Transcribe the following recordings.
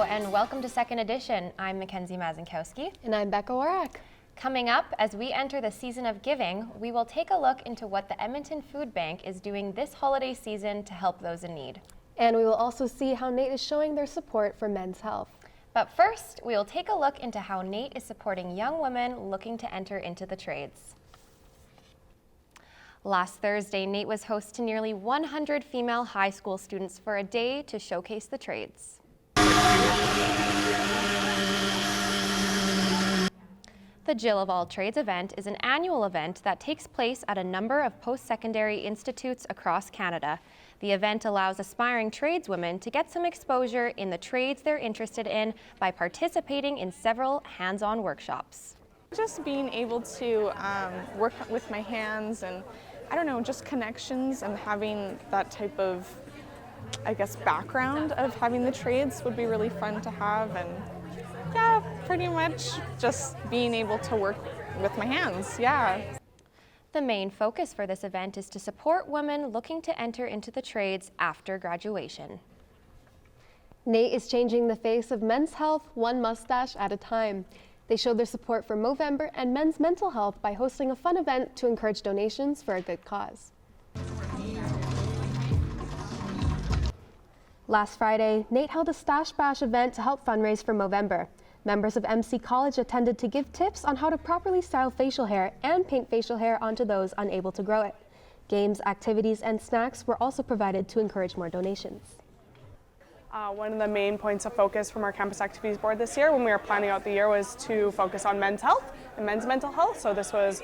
and welcome to Second Edition. I'm Mackenzie Mazinkowski. And I'm Becca Warak. Coming up, as we enter the season of giving, we will take a look into what the Edmonton Food Bank is doing this holiday season to help those in need. And we will also see how NAIT is showing their support for men's health. But first, we will take a look into how NAIT is supporting young women looking to enter into the trades. Last Thursday, NAIT was host to nearly 100 female high school students for a day to showcase the trades. The Jill of All Trades event is an annual event that takes place at a number of post-secondary institutes across Canada. The event allows aspiring tradeswomen to get some exposure in the trades they're interested in by participating in several hands-on workshops. Just being able to work with my hands and, I don't know, just connections and having that type of, I guess, background of having the trades would be really fun to have. And yeah, pretty much just being able to work with my hands, yeah. The main focus for this event is to support women looking to enter into the trades after graduation. NAIT is changing the face of men's health one mustache at a time. They showed their support for Movember and men's mental health by hosting a fun event to encourage donations for a good cause. Last Friday, NAIT held a Stash Bash event to help fundraise for Movember. Members of MC College attended to give tips on how to properly style facial hair and paint facial hair onto those unable to grow it. Games, activities, and snacks were also provided to encourage more donations. One of the main points of focus from our campus activities board this year when we were planning out the year was to focus on men's health and men's mental health. So this was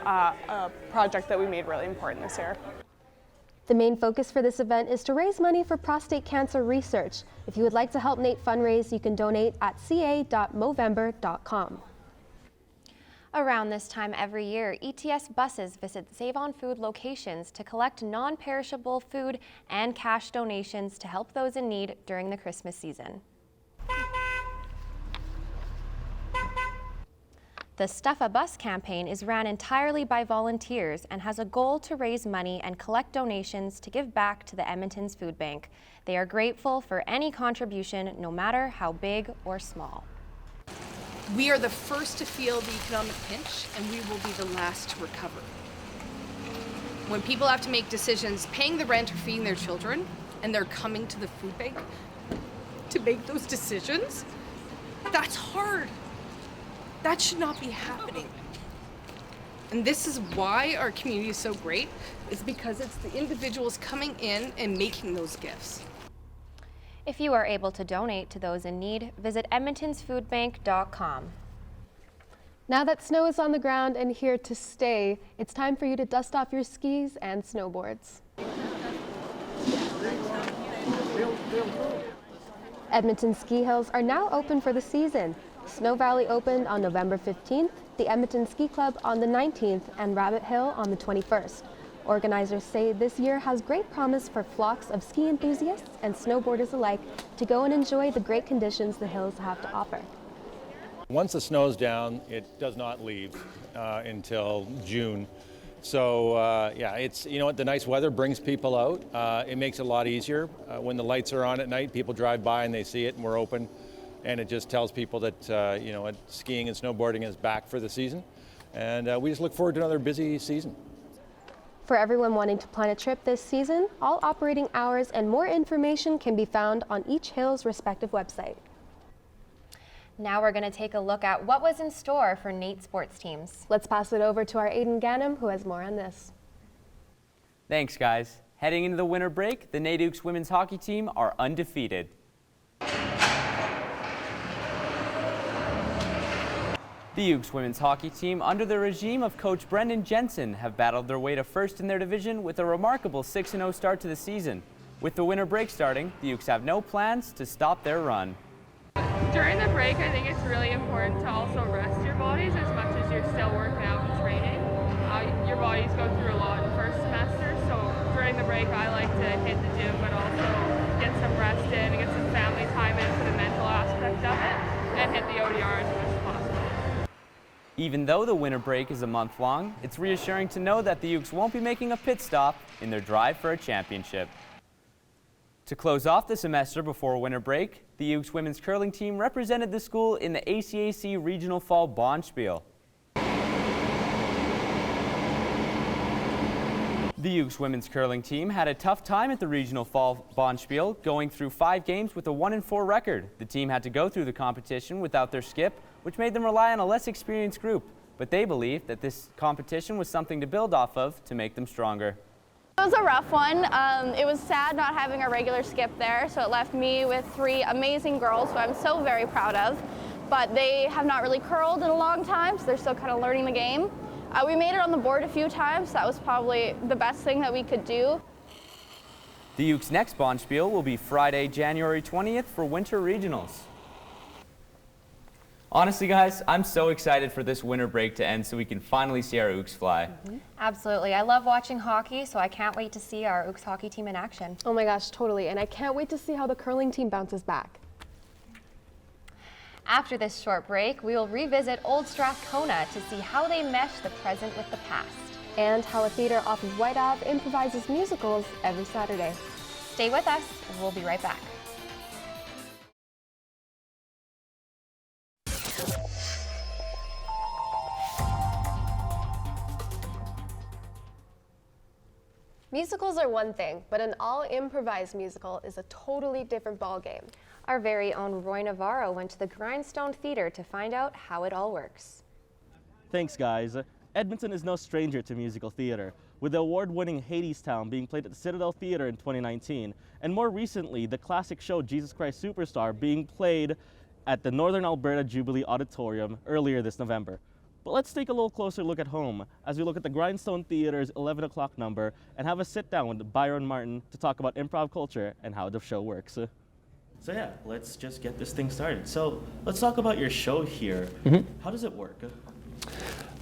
a project that we made really important this year. The main focus for this event is to raise money for prostate cancer research. If you would like to help NAIT fundraise, you can donate at ca.movember.com. Around this time every year, ETS buses visit Save on Food locations to collect non-perishable food and cash donations to help those in need during the Christmas season. The Stuff a Bus campaign is ran entirely by volunteers and has a goal to raise money and collect donations to give back to the Edmonton's Food Bank. They are grateful for any contribution, no matter how big or small. We are the first to feel the economic pinch, and we will be the last to recover. When people have to make decisions, paying the rent or feeding their children, and they're coming to the food bank to make those decisions, that's hard. That should not be happening. And this is why our community is so great, is because it's the individuals coming in and making those gifts. If you are able to donate to those in need, visit edmontonsfoodbank.com. Now that snow is on the ground and here to stay, it's time for you to dust off your skis and snowboards. Edmonton ski hills are now open for the season. Snow Valley opened on November 15th, the Edmonton Ski Club on the 19th, and Rabbit Hill on the 21st. Organizers say this year has great promise for flocks of ski enthusiasts and snowboarders alike to go and enjoy the great conditions the hills have to offer. Once the snow's down, it does not leave until June. So yeah, it's, you know what, the nice weather brings people out. It makes it a lot easier. When the lights are on at night, people drive by and they see it and we're open. And it just tells people that you know, skiing and snowboarding is back for the season. And we just look forward to another busy season. For everyone wanting to plan a trip this season, all operating hours and more information can be found on each hill's respective website. Now we're going to take a look at what was in store for NAIT sports teams. Let's pass it over to our Aiden Gannam, who has more on this. Thanks, guys. Heading into the winter break, the NAIT women's hockey team are undefeated. The Ukes women's hockey team, under the regime of coach Brendan Jensen, have battled their way to first in their division with a remarkable 6-0 start to the season. With the winter break starting, the Ukes have no plans to stop their run. During the break, I think it's really important to also rest your bodies as much as you're still working out and training. Your bodies go through a lot in first semester, so during the break I like to hit the gym but also get some rest in and get some family time in for the mental aspect of it and hit the ODR as much as possible. Even though the winter break is a month long, it's reassuring to know that the Ukes won't be making a pit stop in their drive for a championship. To close off the semester before winter break, the Ukes women's curling team represented the school in the ACAC Regional Fall Bonspiel. The Ukes women's curling team had a tough time at the Regional Fall Bonspiel, going through 5 games with a 1-4 record. The team had to go through the competition without their skip, which made them rely on a less experienced group. But they believe that this competition was something to build off of to make them stronger. It was a rough one. It was sad not having a regular skip there, so it left me with 3 amazing girls who I'm so very proud of. But they have not really curled in a long time, so they're still kind of learning the game. We made it on the board a few times. That was probably the best thing that we could do. The Ukes' next Bonspiel will be Friday, January 20th for Winter Regionals. Honestly, guys, I'm so excited for this winter break to end so we can finally see our Ukes fly. Absolutely. I love watching hockey, so I can't wait to see our Ukes hockey team in action. Oh my gosh, totally. And I can't wait to see how the curling team bounces back. After this short break, we will revisit Old Strathcona to see how they mesh the present with the past. And how a theater off of White Ave improvises musicals every Saturday. Stay with us, and we'll be right back. Musicals are one thing, but an all-improvised musical is a totally different ballgame. Our very own Roy Navarro went to the Grindstone Theatre to find out how it all works. Thanks, guys. Edmonton is no stranger to musical theater, with the award-winning Hadestown being played at the Citadel Theatre in 2019, and more recently, the classic show Jesus Christ Superstar being played at the Northern Alberta Jubilee Auditorium earlier this November. But let's take a little closer look at home as we look at the Grindstone Theatre's 11 o'clock number and have a sit down with Byron Martin to talk about improv culture and how the show works. So yeah, let's just get this thing started. So let's talk about your show here. How does it work?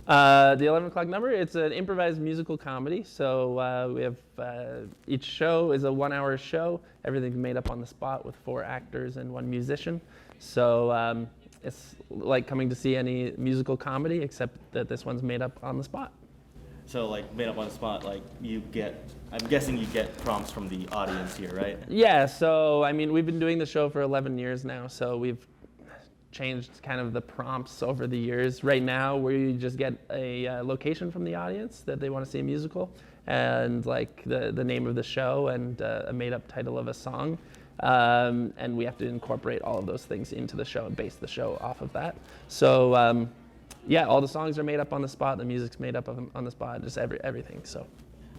The 11 o'clock number, it's an improvised musical comedy. So we have, each show is a 1-hour show. Everything's made up on the spot with 4 actors and 1 musician. So it's like coming to see any musical comedy, except that this one's made up on the spot. So like made up on the spot, like I'm guessing you get prompts from the audience here, right? Yeah, so I mean, we've been doing the show for 11 years now, so we've changed kind of the prompts over the years. Right now, we just get a location from the audience that they want to see a musical, and like the name of the show and a made-up title of a song. And we have to incorporate all of those things into the show and base the show off of that. So yeah, all the songs are made up on the spot, the music's made up on the spot, just everything. So,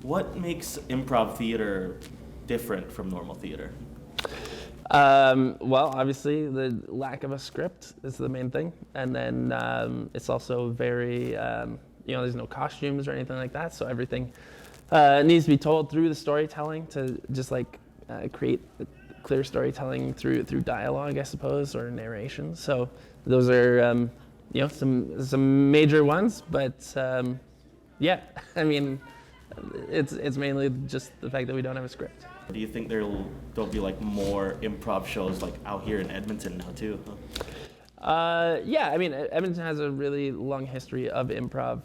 what makes improv theater different from normal theater? Well, obviously the lack of a script is the main thing, and then it's also very, there's no costumes or anything like that, so everything needs to be told through the storytelling to just like create clear storytelling through dialogue, I suppose, or narration. So those are some major ones, but yeah, I mean, it's mainly just the fact that we don't have a script. Do you think there'll be like more improv shows like out here in Edmonton now too? Yeah, I mean, Edmonton has a really long history of improv,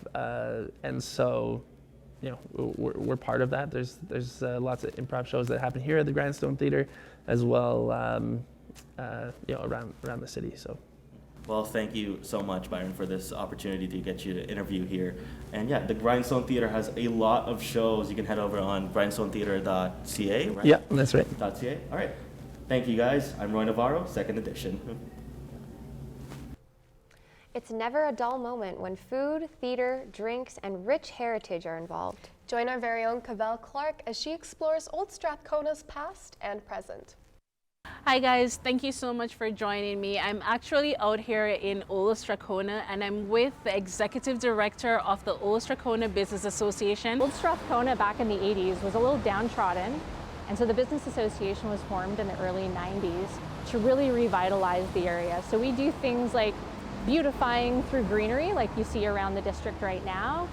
and so we're part of that. There's lots of improv shows that happen here at the Grindstone Theatre, as well, around the city. So. Well, thank you so much, Byron, for this opportunity to get you to interview here. And yeah, the Grindstone Theatre has a lot of shows. You can head over on grindstonetheatre.ca, right? Yeah, that's right. .ca. All right. Thank you, guys. I'm Roy Navarro, 2nd edition. It's never a dull moment when food, theater, drinks, and rich heritage are involved. Join our very own Cavell Clark as she explores Old Strathcona's past and present. Hi guys, thank you so much for joining me. I'm actually out here in Old Strathcona and I'm with the Executive Director of the Old Strathcona Business Association. Old Strathcona back in the 80s was a little downtrodden, and so the Business Association was formed in the early 90s to really revitalize the area. So we do things like beautifying through greenery like you see around the district right now.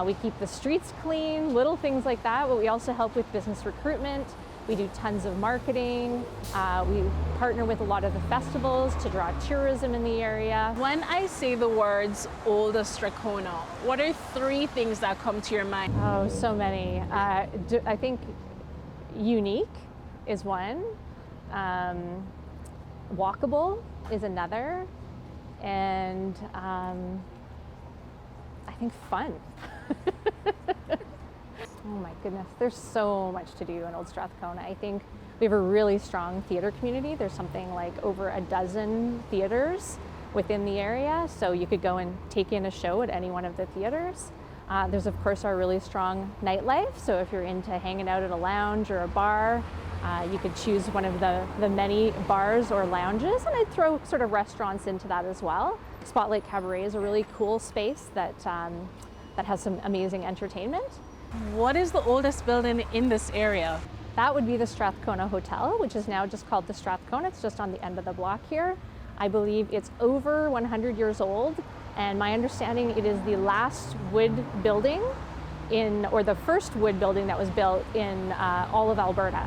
We keep the streets clean, little things like that, but we also help with business recruitment. We do tons of marketing. We partner with a lot of the festivals to draw tourism in the area. When I say the words Old Strathcona, what are 3 things that come to your mind? Oh, so many. I think unique, is one. Walkable is another. And I think fun. Oh my goodness, there's so much to do in Old Strathcona. I think we have a really strong theater community. There's something like over a dozen theaters within the area, so you could go and take in a show at any one of the theaters. There's of course our really strong nightlife, so if you're into hanging out at a lounge or a bar, you could choose one of the many bars or lounges, and I'd throw sort of restaurants into that as well. Spotlight Cabaret is a really cool space that has some amazing entertainment. What is the oldest building in this area? That would be the Strathcona Hotel, which is now just called the Strathcona. It's just on the end of the block here. I believe it's over 100 years old, and my understanding it is the last wood building or the first wood building that was built in all of Alberta.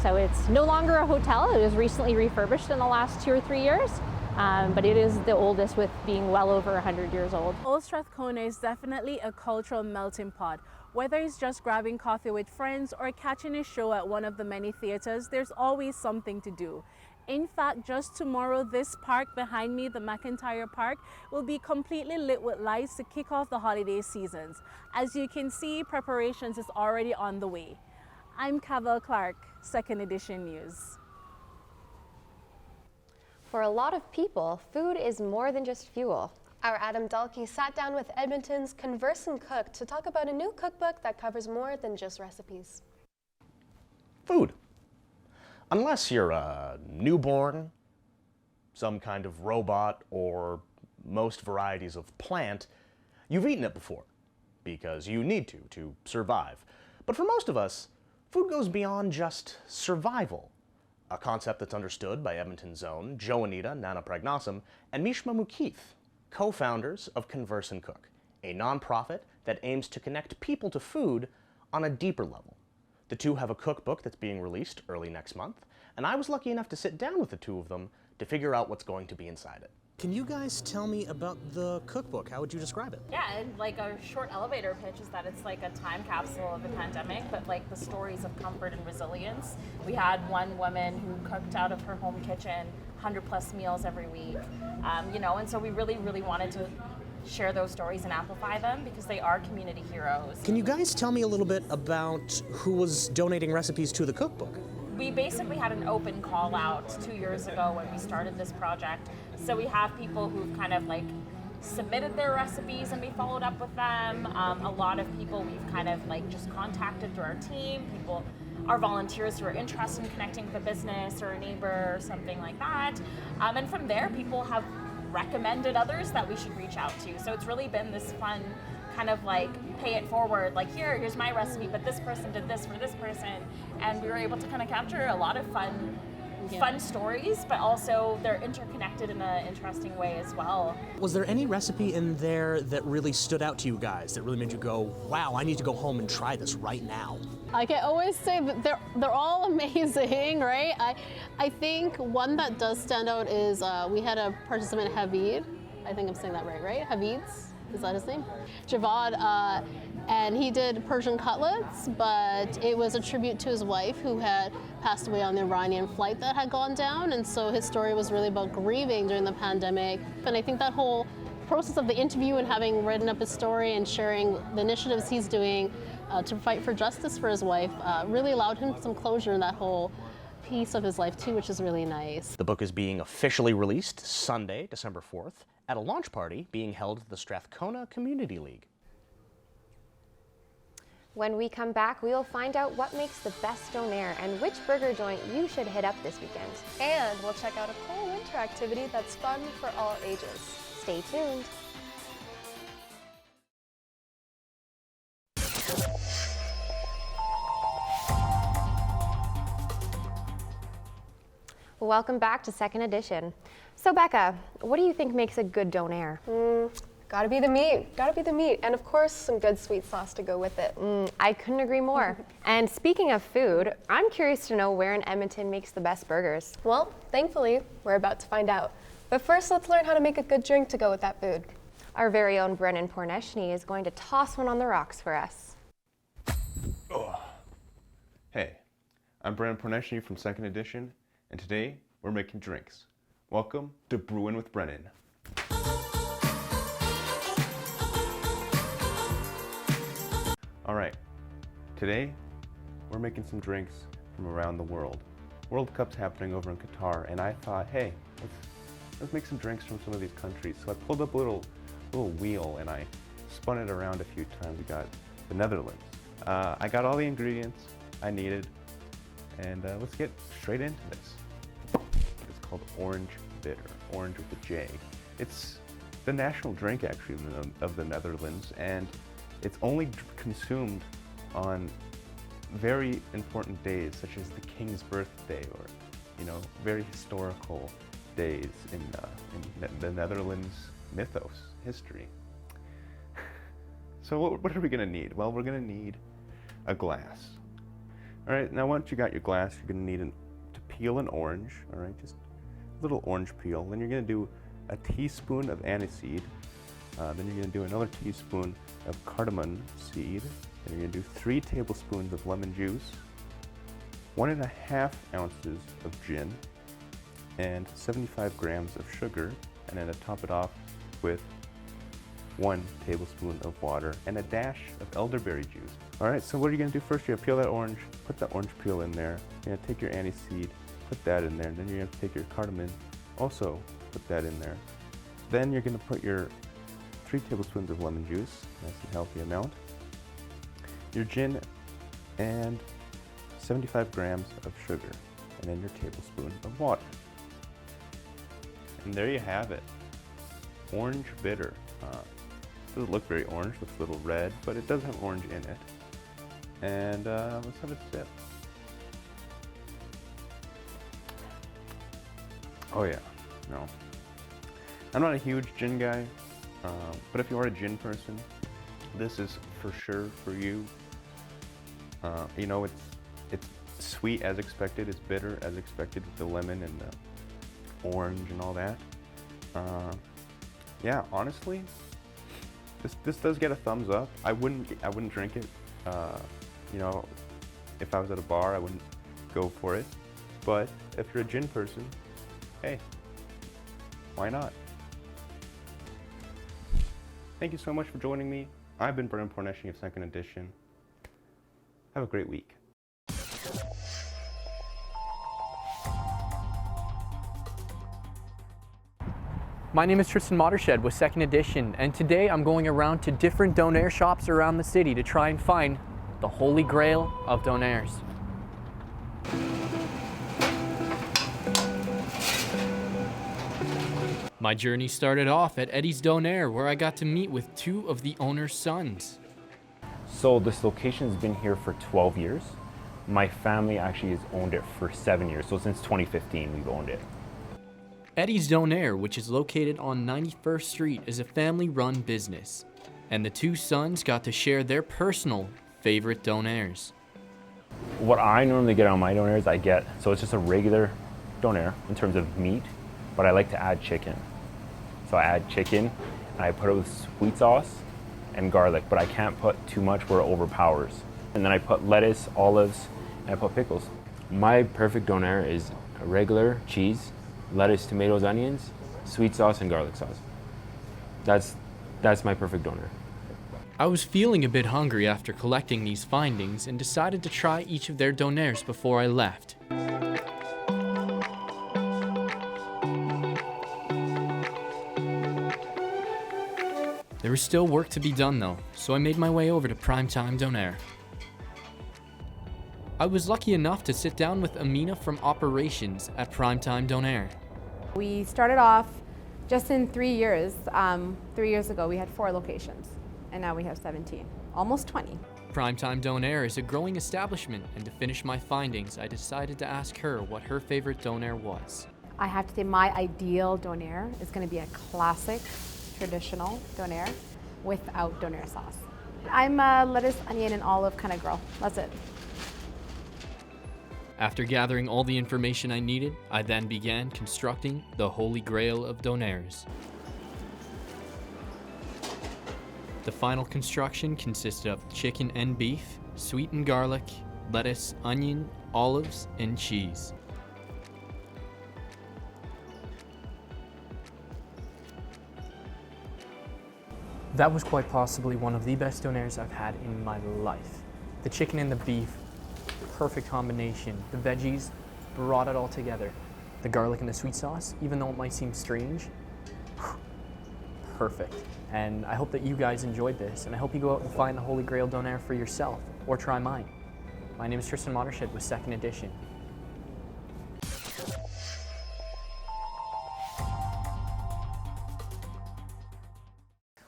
So it's no longer a hotel. It was recently refurbished in the last 2 or 3 years, but it is the oldest, with being well over 100 years old. Old Strathcona is definitely a cultural melting pot. Whether it's just grabbing coffee with friends or catching a show at one of the many theaters, there's always something to do. In fact, just tomorrow, this park behind me, the McIntyre Park, will be completely lit with lights to kick off the holiday seasons. As you can see, preparations is already on the way. I'm Cavell Clark, 2nd Edition News. For a lot of people, food is more than just fuel. Our Adam Dahlke sat down with Edmonton's Converse and Cook to talk about a new cookbook that covers more than just recipes. Food. Unless you're a newborn, some kind of robot, or most varieties of plant, you've eaten it before, because you need to survive. But for most of us, food goes beyond just survival, a concept that's understood by Edmonton's own Joanita Nanapragnosum and Mishma Mukeith, co-founders of Converse and Cook, a nonprofit that aims to connect people to food on a deeper level. The two have a cookbook that's being released early next month, and I was lucky enough to sit down with the two of them to figure out what's going to be inside it. Can you guys tell me about the cookbook? How would you describe it? Yeah, and like a short elevator pitch is that it's like a time capsule of the pandemic, but like the stories of comfort and resilience. We had one woman who cooked out of her home kitchen 100+ meals every week, and so we really wanted to share those stories and amplify them because they are community heroes. Can you guys tell me a little bit about who was donating recipes to the cookbook? We basically had an open call out 2 years ago when we started this project. So we have people who've kind of like submitted their recipes and we followed up with them. A lot of people we've kind of like just contacted through our team. People are volunteers who are interested in connecting with a business or a neighbor or something like that. And from there, people have recommended others that we should reach out to. So it's really been this fun kind of like pay it forward, like here's my recipe, but this person did this for this person. And we were able to kind of capture a lot of fun stories, but also they're interconnected in an interesting way as well. Was there any recipe in there that really stood out to you guys, that really made you go, wow, I need to go home and try this right now? I can always say that they're all amazing, right? I think one that does stand out is we had a participant, Havid. I think I'm saying that right? Havid's? Is that his name? Javad, and he did Persian cutlets, but it was a tribute to his wife who had passed away on the Iranian flight that had gone down, and so his story was really about grieving during the pandemic. And I think that whole process of the interview and having written up his story and sharing the initiatives he's doing to fight for justice for his wife really allowed him some closure in that whole piece of his life too, which is really nice. The book is being officially released Sunday, December 4th, at a launch party being held at the Strathcona Community League. When we come back, we will find out what makes the best donair and which burger joint you should hit up this weekend. And we'll check out a cool winter activity that's fun for all ages. Stay tuned. Welcome back to 2nd Edition. So Becca, what do you think makes a good donair? Gotta be the meat, and of course some good sweet sauce to go with it. I couldn't agree more. And speaking of food, I'm curious to know where in Edmonton makes the best burgers. Well, thankfully, we're about to find out. But first, let's learn how to make a good drink to go with that food. Our very own Brennan Porneshny is going to toss one on the rocks for us. Oh. Hey, I'm Brandon Porneshny from 2nd Edition, and today we're making drinks. Welcome to Brewin' with Brennan. Alright, today we're making some drinks from around the world. World Cup's happening over in Qatar, and I thought, hey, let's make some drinks from some of these countries. So I pulled up a little wheel and I spun it around a few times. We got the Netherlands. I got all the ingredients I needed, and let's get straight into this. It's called Orange Bitter, orange with a J. It's the national drink actually of the Netherlands, and it's only consumed on very important days, such as the King's birthday, or very historical days in the Netherlands mythos, history. So what are we gonna need? Well, we're gonna need a glass. All right, now once you got your glass, you're gonna need to peel an orange, all right, just a little orange peel. Then you're gonna do a teaspoon of aniseed. Then you're gonna do another teaspoon of cardamom seed. Then you're gonna do 3 tablespoons of lemon juice, 1.5 ounces of gin, and 75 grams of sugar. And then to top it off with 1 tablespoon of water and a dash of elderberry juice. All right, so what are you gonna do first? You're gonna peel that orange, put that orange peel in there. You're gonna take your aniseed, put that in there. Then you're gonna take your cardamom, also put that in there. Then you're gonna put your 3 tablespoons of lemon juice, nice and healthy amount, your gin, and 75 grams of sugar, and then your tablespoon of water. And there you have it, orange bitter. Doesn't look very orange, looks a little red, but it does have orange in it. And let's have a sip. Oh yeah, no. I'm not a huge gin guy, but if you are a gin person, this is for sure for you. It's sweet as expected, it's bitter as expected with the lemon and the orange and all that. Yeah, honestly, this does get a thumbs up. I wouldn't drink it. If I was at a bar, I wouldn't go for it. But if you're a gin person, hey, why not? Thank you so much for joining me. I've been Brandon Porneshny of 2nd Edition. Have a great week. My name is Tristan Mottershed with 2nd Edition, and today I'm going around to different donair shops around the city to try and find the holy grail of donairs. My journey started off at Eddie's Donair, where I got to meet with 2 of the owner's sons. So this location has been here for 12 years. My family actually has owned it for 7 years, so since 2015 we've owned it. Eddie's Donair, which is located on 91st Street, is a family-run business, and the 2 sons got to share their personal favorite donairs. What I normally get on my donairs, so it's just a regular donair in terms of meat, but I like to add chicken. So I add chicken, and I put it with sweet sauce and garlic, but I can't put too much where it overpowers. And then I put lettuce, olives, and I put pickles. My perfect donair is a regular cheese, lettuce, tomatoes, onions, sweet sauce, and garlic sauce. That's my perfect donair. I was feeling a bit hungry after collecting these findings and decided to try each of their donairs before I left. There was still work to be done though, so I made my way over to Primetime Donair. I was lucky enough to sit down with Amina from operations at Primetime Donair. We started off just in 3 years. 3 years ago we had 4 locations, and now we have 17, almost 20. Primetime Donair is a growing establishment, and to finish my findings, I decided to ask her what her favorite donair was. I have to say my ideal donair is going to be a classic, traditional donair without donair sauce. I'm a lettuce, onion, and olive kind of girl. That's it. After gathering all the information I needed, I then began constructing the holy grail of donairs. The final construction consisted of chicken and beef, sweetened garlic, lettuce, onion, olives, and cheese. That was quite possibly one of the best donairs I've had in my life. The chicken and the beef, perfect combination. The veggies brought it all together. The garlic and the sweet sauce, even though it might seem strange, perfect. And I hope that you guys enjoyed this, and I hope you go out and find the Holy Grail donair for yourself, or try mine. My name is Tristan Watershed with 2nd Edition.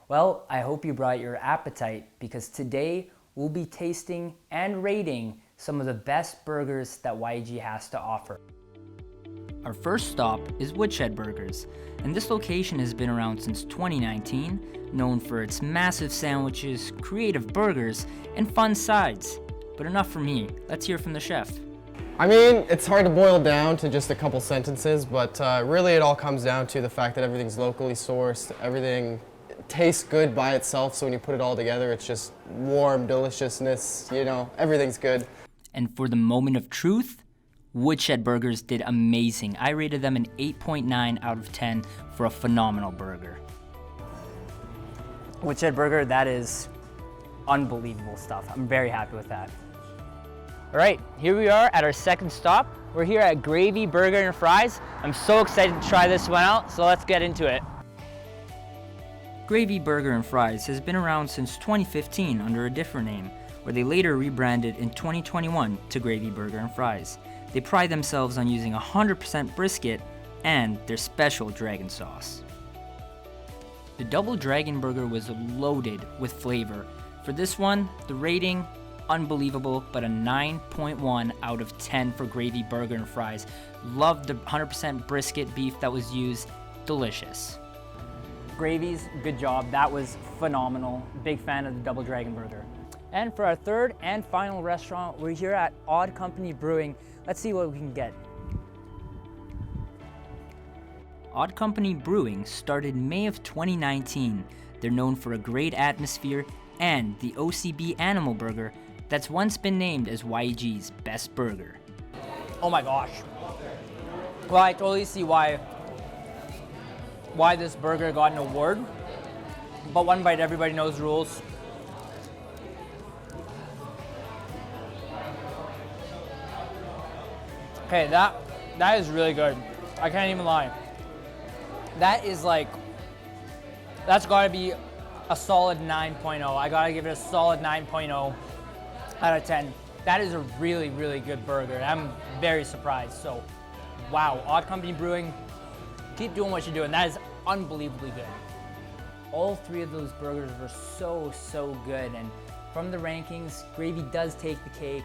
Well, I hope you brought your appetite, because today we'll be tasting and rating some of the best burgers that YEG has to offer. Our first stop is Woodshed Burgers, and this location has been around since 2019, known for its massive sandwiches, creative burgers, and fun sides. But enough from me, let's hear from the chef. I mean, it's hard to boil down to just a couple sentences, but really it all comes down to the fact that everything's locally sourced, everything tastes good by itself, so when you put it all together, it's just warm deliciousness, you know, everything's good. And for the moment of truth, Woodshed Burgers did amazing. I rated them an 8.9 out of 10 for a phenomenal burger. Woodshed Burger, that is unbelievable stuff. I'm very happy with that. All right, here we are at our second stop. We're here at Gravy Burger and Fries. I'm so excited to try this one out, so let's get into it. Gravy Burger and Fries has been around since 2015 under a different name, where they later rebranded in 2021 to Gravy Burger and Fries. They pride themselves on using 100% brisket and their special dragon sauce. The Double Dragon Burger was loaded with flavor. For this one, the rating, unbelievable, but a 9.1 out of 10 for Gravy Burger and Fries. Loved the 100% brisket beef that was used, delicious. Gravies, good job. That was phenomenal. Big fan of the Double Dragon Burger. And for our third and final restaurant, we're here at Odd Company Brewing. Let's see what we can get. Odd Company Brewing started May of 2019. They're known for a great atmosphere and the OCB Animal Burger that's once been named as YEG's best burger. Oh my gosh. Well, I totally see why this burger got an award. But one bite, everybody knows the rules. Okay, that is really good. I can't even lie. That is like, that's gotta be a solid 9.0. I gotta give it a solid 9.0 out of 10. That is a really, really good burger. I'm very surprised. So, wow, Odd Company Brewing, keep doing what you're doing. That is unbelievably good. All three of those burgers were so good. And from the rankings, Gravy does take the cake,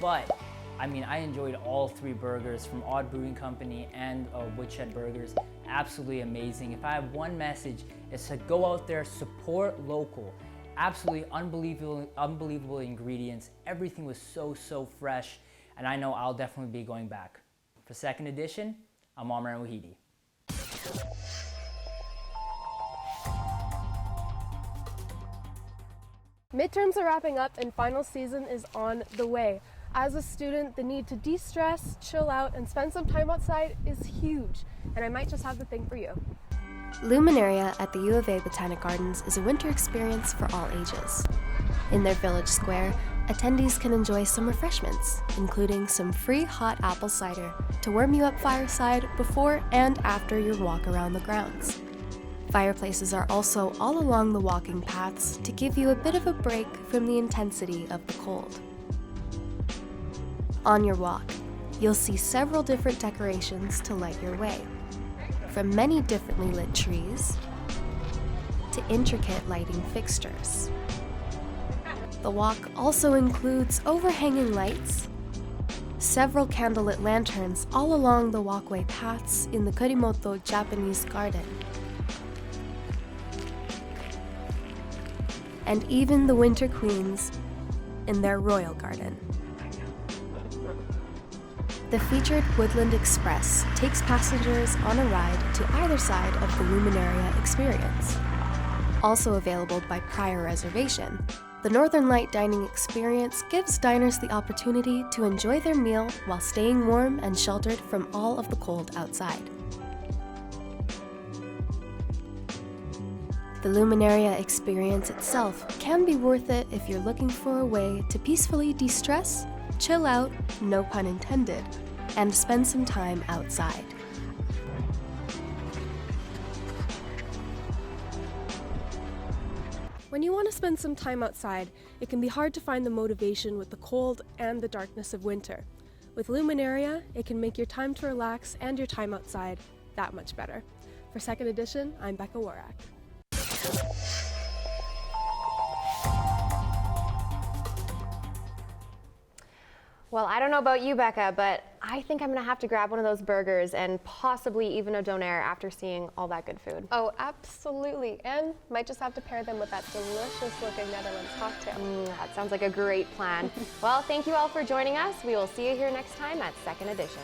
but I mean, I enjoyed all three burgers from Odd Brewing Company and Woodshed Burgers. Absolutely amazing. If I have one message, it's to go out there, support local. Absolutely unbelievable ingredients. Everything was so fresh, and I know I'll definitely be going back. For 2nd Edition, I'm Amar Wahidi. Midterms are wrapping up and final season is on the way. As a student, the need to de-stress, chill out, and spend some time outside is huge, and I might just have the thing for you. Luminaria at the U of A Botanic Gardens is a winter experience for all ages. In their village square, attendees can enjoy some refreshments, including some free hot apple cider to warm you up fireside before and after your walk around the grounds. Fireplaces are also all along the walking paths to give you a bit of a break from the intensity of the cold. On your walk, you'll see several different decorations to light your way, from many differently lit trees to intricate lighting fixtures. The walk also includes overhanging lights, several candlelit lanterns all along the walkway paths in the Kurimoto Japanese garden, and even the Winter Queens in their royal garden. The featured Woodland Express takes passengers on a ride to either side of the Luminaria experience. Also available by prior reservation, The Northern Light dining experience gives diners the opportunity to enjoy their meal while staying warm and sheltered from all of the cold outside. The Luminaria experience itself can be worth it if you're looking for a way to peacefully de-stress, chill out, no pun intended, and spend some time outside. When you want to spend some time outside, it can be hard to find the motivation with the cold and the darkness of winter. With Luminaria, it can make your time to relax and your time outside that much better. For Second Edition, I'm Becca Warak. Well, I don't know about you, Becca, but I think I'm gonna have to grab one of those burgers and possibly even a donair after seeing all that good food. Oh, absolutely. And might just have to pair them with that delicious looking Netherlands cocktail. That sounds like a great plan. Well, thank you all for joining us. We will see you here next time at Second Edition.